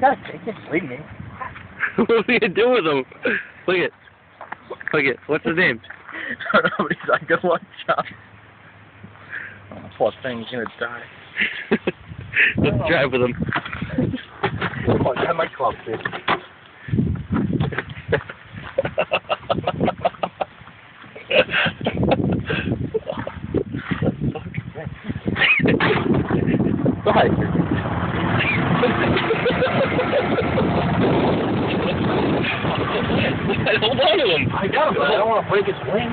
God, just leave me. What are you gonna do with him? Look at. What's his name? I don't know, but he's like, good luck, John. Oh, poor thing, he's gonna die. Let's drive with him. Come on, have my club, dude. Bye. Hold on to him. I got him, but I don't want to break his wings.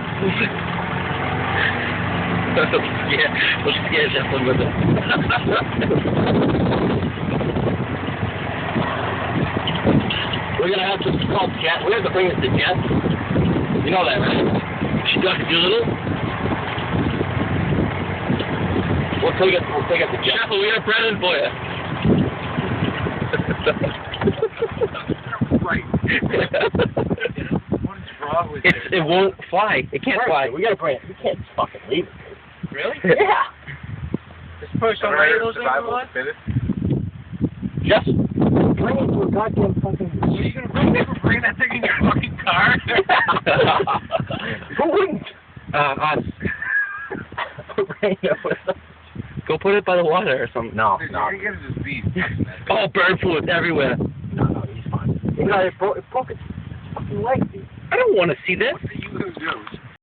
Let's scare Zeppelin with it. We're gonna have to call Jet. We have to bring it to Jet. You know that, right? She Dr. Doolittle. We'll take it to Jet. Jeff, we got a present for you. Right. What is wrong with it? It won't fly. It can't fly. We gotta bring it. We can't just fucking leave it. Really? Yeah. This person already those things alive? Just bring it to a goddamn fucking... Are you gonna bring that thing in your fucking car? Who wouldn't? Us. Bring it with us. Go put it by the water or something. No, You're no. gonna get his beef. Oh, bird food everywhere. No, he's fine. It broke its fucking leg, dude. I don't want to see this. What are you gonna do?